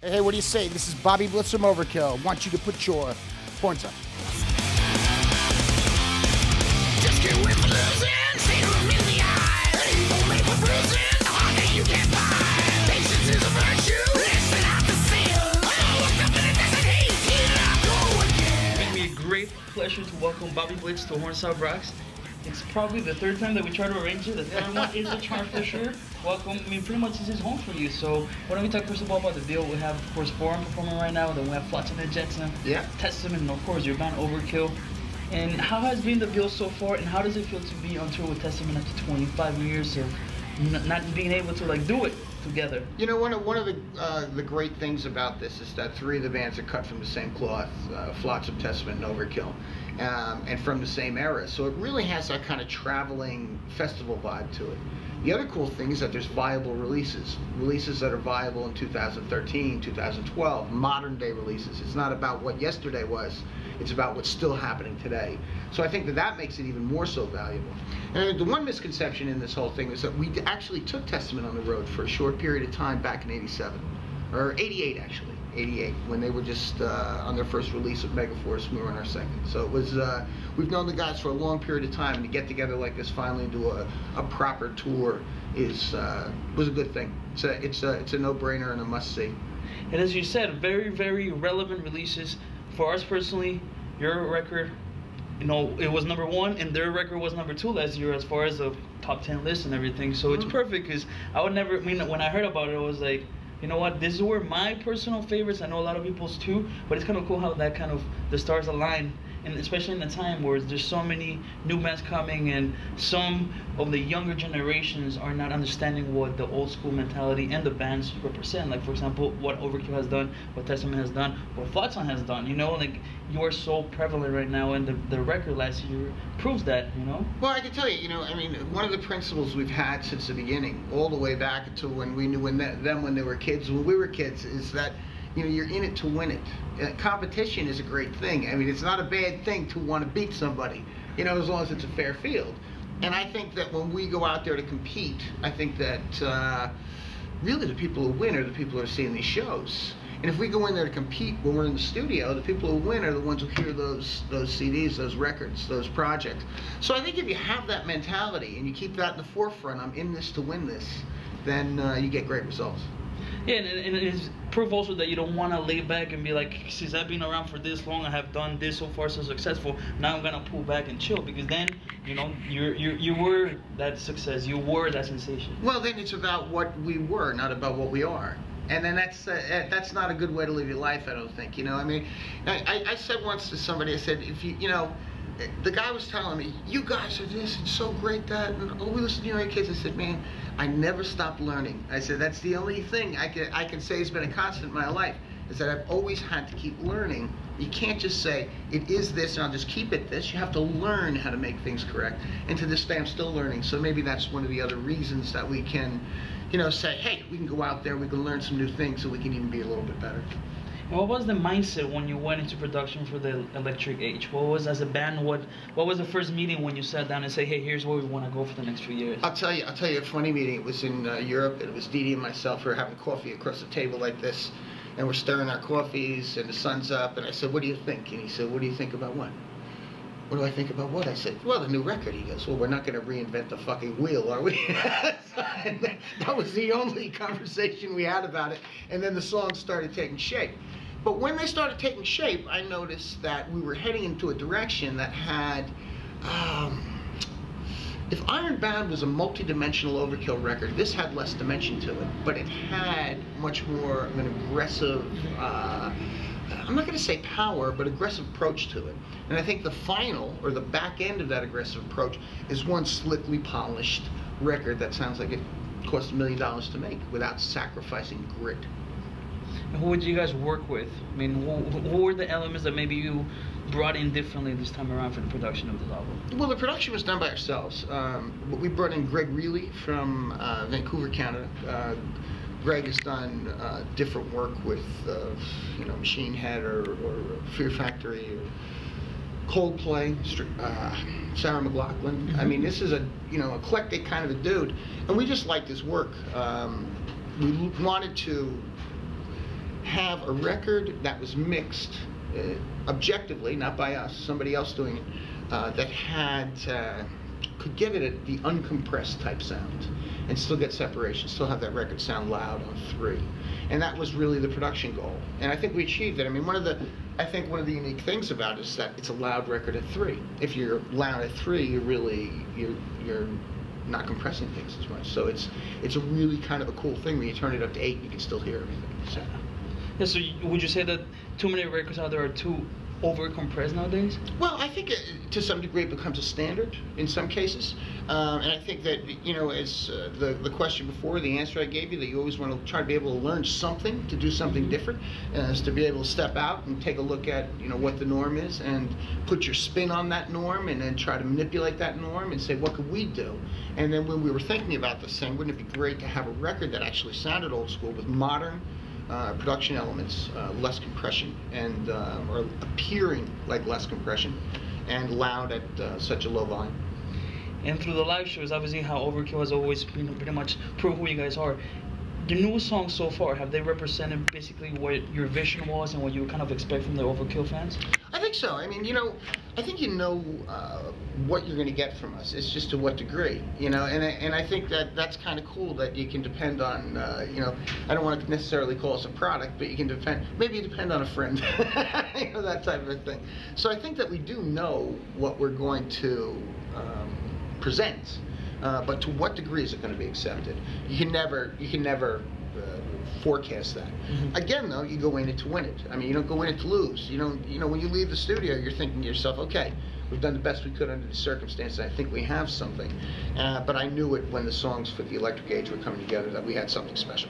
Hey, what do you say? This is Bobby Blitz from Overkill. Want you to put your horns up. Just get with losing, see them in the eye. Ain't no made for bruising, honey, you can't buy. Patience is a virtue, listen out the seal. Oh, look up in the desert heat, here I go again. It's me a great pleasure to welcome Bobby Blitz to Hornside Rocks. It's probably the third time that we try to arrange it. The third one is a charm for sure. Welcome. I mean, pretty much this is home for you. So why don't we talk first of all about the deal? We have, of course, Foreign performing right now. Then we have Flotsam and Jetsam. Yeah. Testament, and of course, your band Overkill. And how has been the deal so far? And how does it feel to be on tour with Testament after 25 years of not being able to like do it together? You know, one of the great things about this is that three of the bands are cut from the same cloth, Flotsam, Testament, and Overkill, and from the same era. So it really has that kind of traveling festival vibe to it. The other cool thing is that there's viable releases that are viable in 2013, 2012, modern day releases. It's not about what yesterday was, it's about what's still happening today. So I think that makes it even more so valuable. And the one misconception in this whole thing is that we actually took Testament on the road for a short period of time back in '87, or '88 actually, '88, when they were just on their first release of Megaforce, we were on our second. So it was, we've known the guys for a long period of time, and to get together like this finally and do a proper tour was a good thing. It's a no-brainer and a must-see. And as you said, very, very relevant releases. For us personally, your record, you know, it was #1 and their record was #2 last year as far as the top 10 list and everything. So it's perfect because I would never, I mean, when I heard about it, I was like, you know what, this is where my personal favorites, I know a lot of people's too, but it's kind of cool how that kind of, the stars align. And especially in a time where there's so many new bands coming and some of the younger generations are not understanding what the old school mentality and the bands represent. Like, for example, what Overkill has done, what Testament has done, what Flotsam has done. You know, like, you are so prevalent right now, and the record last year proves that, you know? Well, I can tell you, you know, I mean, one of the principles we've had since the beginning, all the way back until when we knew when they were kids, when we were kids, is that, you know, you're in it to win it. Competition is a great thing. I mean, it's not a bad thing to want to beat somebody, you know, as long as it's a fair field. And I think that when we go out there to compete, I think that really the people who win are the people who are seeing these shows. And if we go in there to compete when we're in the studio, the people who win are the ones who hear those CDs, those records, those projects. So I think if you have that mentality and you keep that in the forefront, I'm in this to win this, then you get great results. Yeah, and it's proof also that you don't want to lay back and be like, since I've been around for this long, I have done this so far so successful, now I'm gonna pull back and chill, because then, you know, you were that success, you were that sensation. Well, then it's about what we were, not about what we are. And then that's not a good way to live your life, I don't think. You know, I mean, I said once to somebody, I said, if you know, the guy was telling me, you guys are this and so great that, and oh, we listen to your kids. I said, man, I never stopped learning. I said, that's the only thing I can say has been a constant in my life, is that I've always had to keep learning. You can't just say, it is this and I'll just keep it this. You have to learn how to make things correct. And to this day, I'm still learning. So maybe that's one of the other reasons that we can, you know, say, hey, we can go out there, we can learn some new things so we can even be a little bit better. And what was the mindset when you went into production for the Electric Age? What was, as a band, what was the first meeting when you sat down and say, hey, here's where we want to go for the next few years? I'll tell you a funny meeting. It was in Europe, and it was Dee Dee and myself. We were having coffee across the table like this, and we're stirring our coffees, and the sun's up, and I said, what do you think? And he said, what do you think about what? What do I think about what? I said, well, the new record. He goes, well, we're not going to reinvent the fucking wheel, are we? That was the only conversation we had about it, and then the songs started taking shape. But when they started taking shape, I noticed that we were heading into a direction that had, if Ironbound was a multi-dimensional Overkill record, this had less dimension to it, but it had much more of an aggressive, I'm not going to say power, but aggressive approach to it. And I think the final, or the back end of that aggressive approach, is one slickly polished record that sounds like it cost $1 million to make without sacrificing grit. Who would you guys work with? I mean, who were the elements that maybe you brought in differently this time around for the production of this album? Well, the production was done by ourselves. We brought in Greg Reilly from Vancouver, Canada. Greg has done different work with, you know, Machine Head or Fear Factory, or Coldplay, Sarah McLachlan. I mean, this is a, you know, eclectic kind of a dude, and we just liked his work. We wanted to have a record that was mixed objectively, not by us, somebody else doing it, that had could give it the uncompressed type sound and still get separation, still have that record sound loud on 3. And that was really the production goal. And I think we achieved it. I mean, one of the unique things about it is that it's a loud record at 3. If you're loud at 3, you're not compressing things as much. So it's a really kind of a cool thing when you turn it up to 8, you can still hear everything. So. Yeah, so would you say that too many records out there are too over-compressed nowadays? Well, I think to some degree it becomes a standard in some cases. And I think that, you know, as the question before, the answer I gave you, that you always want to try to be able to learn something, to do something different, is to be able to step out and take a look at, you know, what the norm is and put your spin on that norm and then try to manipulate that norm and say, what could we do? And then when we were thinking about this thing, wouldn't it be great to have a record that actually sounded old school with modern production elements, less compression, and or appearing like less compression, and loud at such a low volume. And through the live shows, obviously how Overkill has always, you know, pretty much proved who you guys are. The newest songs so far, have they represented basically what your vision was and what you would kind of expect from the Overkill fans? I think so. I mean, you know, I think you know what you're going to get from us. It's just to what degree, you know. And I think that that's kind of cool that you can depend on. You know, I don't want to necessarily call us a product, but you can depend. Maybe you depend on a friend, you know, that type of thing. So I think that we do know what we're going to present. But to what degree is it going to be accepted? You can never forecast that. Again, though, you go in it to win it. I mean, you don't go in it to lose. You know, when you leave the studio, you're thinking to yourself, okay, we've done the best we could under the circumstances. I think we have something. But I knew it when the songs for the Electric Age were coming together that we had something special.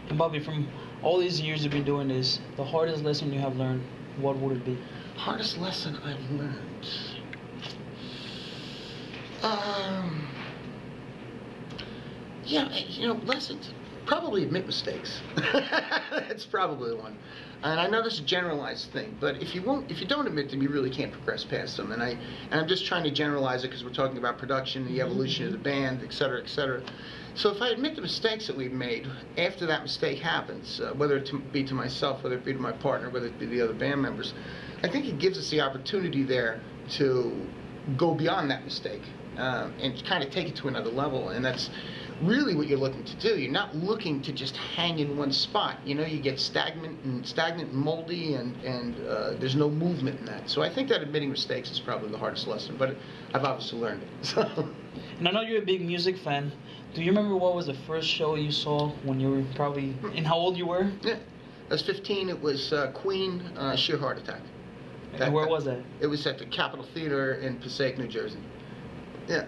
And Bobby, from all these years you've been doing this, the hardest lesson you have learned, what would it be? Hardest lesson I've learned. Yeah, you know, lessons. Probably admit mistakes. That's probably one. And I know this is a generalized thing, but if you don't admit them, you really can't progress past them. And I'm just trying to generalize it because we're talking about production, the evolution of the band, et cetera, et cetera. So if I admit the mistakes that we've made, after that mistake happens, whether it be to myself, whether it be to my partner, whether it be the other band members, I think it gives us the opportunity there to go beyond that mistake and kind of take it to another level. And that's really what you're looking to do. You're not looking to just hang in one spot. You know, you get stagnant and moldy, and there's no movement in that. So I think that admitting mistakes is probably the hardest lesson, but I've obviously learned it. So. And I know you're a big music fan. Do you remember what was the first show you saw when you were probably, and how old you were? Yeah, I was 15. It was Queen, Sheer Heart Attack. And where was that? It was at the Capitol Theater in Passaic, New Jersey. Yeah,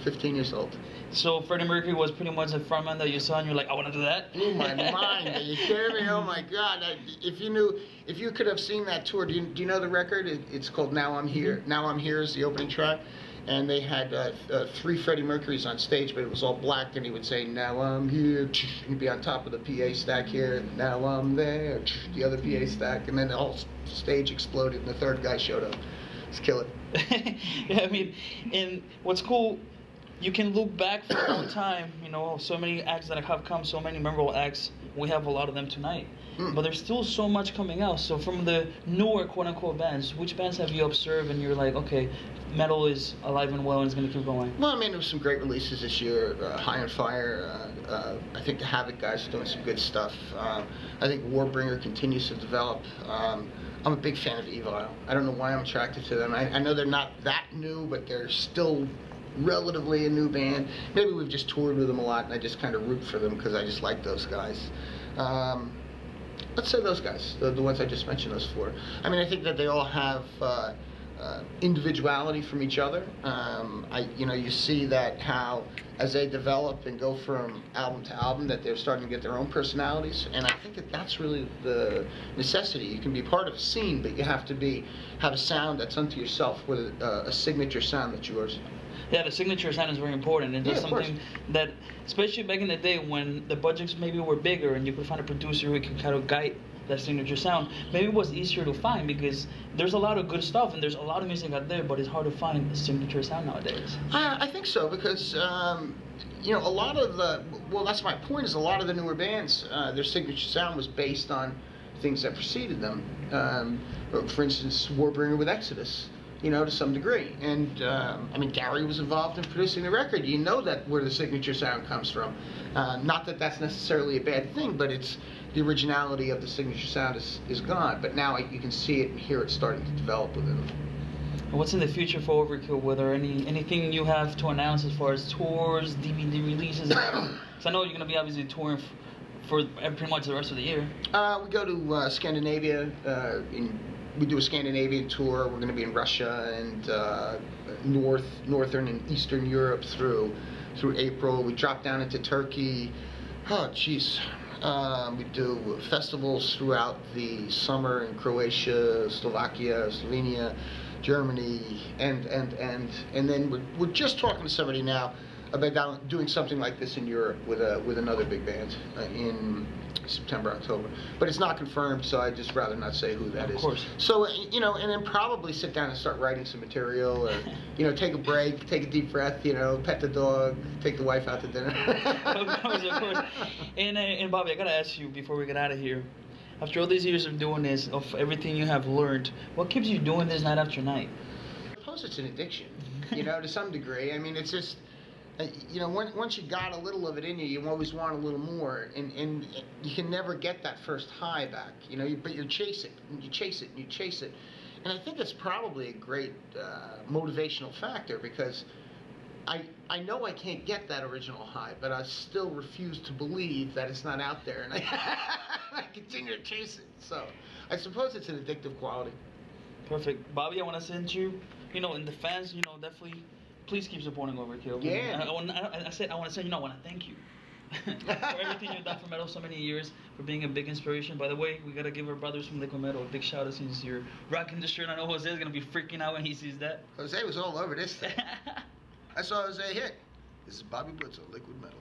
15 years old. So Freddie Mercury was pretty much the frontman that you saw, and you're like, I want to do that? Blew my mind. Are you kidding me? Oh my God! If you could have seen that tour, do you know the record? It's called Now I'm Here. Now I'm Here is the opening track, and they had 3 Freddie Mercurys on stage, but it was all black, and he would say, "Now I'm here." He'd be on top of the PA stack here. "Now I'm there." The other PA stack, and then the whole stage exploded, and the third guy showed up. It's killer. Yeah, I mean, and what's cool, you can look back for a long time, you know, so many acts that have come, so many memorable acts. We have a lot of them tonight. But there's still so much coming out. So from the newer quote-unquote bands, which bands have you observed and you're like, okay, metal is alive and well and it's going to keep going? Well, I mean, there were some great releases this year. High on Fire. I think the Havoc guys are doing some good stuff. I think Warbringer continues to develop. I'm a big fan of Evil. I don't know why I'm attracted to them. I know they're not that new, but they're still relatively a new band. Maybe we've just toured with them a lot, and I just kind of root for them because I just like those guys. Let's say those guys, the ones I just mentioned, those 4. I mean, I think that they all have individuality from each other. You see that how as they develop and go from album to album, that they're starting to get their own personalities, and I think that that's really the necessity. You can be part of a scene, but you have to have a sound that's unto yourself, with a signature sound that's yours. Yeah, the signature sound is very important, and that's something that, especially back in the day when the budgets maybe were bigger and you could find a producer who could kind of guide that signature sound, maybe it was easier to find because there's a lot of good stuff and there's a lot of music out there, but it's hard to find the signature sound nowadays. I think so, because a lot of that's my point, is a lot of the newer bands, their signature sound was based on things that preceded them. For instance, Warbringer with Exodus, you know, to some degree. And I mean, Gary was involved in producing the record. You know that where the signature sound comes from. Not that that's necessarily a bad thing, but it's the originality of the signature sound is gone. But now you can see it and hear it starting to develop within them. What's in the future for Overkill? Whether anything you have to announce as far as tours, DVD releases? Because I know you're gonna be obviously touring for pretty much the rest of the year. We go to Scandinavia. We do a Scandinavian tour. We're going to be in Russia and northern and eastern Europe through April. We drop down into Turkey. Oh, jeez. We do festivals throughout the summer in Croatia, Slovakia, Slovenia, Germany, and then we're just talking to somebody now about doing something like this in Europe with another big band in September, October. But it's not confirmed, so I'd just rather not say who that is. Of course. So, you know, and then probably sit down and start writing some material, or, you know, take a break, take a deep breath, you know, pet the dog, take the wife out to dinner. Of course. And Bobby, I gotta ask you before we get out of here. After all these years of doing this, of everything you have learned, what keeps you doing this night after night? I suppose it's an addiction, you know, to some degree. I mean, it's just, you know, once you got a little of it in you, you always want a little more, and you can never get that first high back, you know, but you chase it, and you chase it, and you chase it. And I think it's probably a great motivational factor, because I know I can't get that original high, but I still refuse to believe that it's not out there, and I continue to chase it. So I suppose it's an addictive quality. Perfect. Bobby, I want to send you, you know, and the fans, you know, definitely, please keep supporting Overkill. Yeah. I want to say, you know, I want to thank you for everything you've done for metal so many years, for being a big inspiration. By the way, we got to give our brothers from Liquid Metal a big shout out since you're rocking the shirt. I know Jose's going to be freaking out when he sees that. Jose was all over this thing. I saw Jose hit. This is Bobby Blitz on Liquid Metal.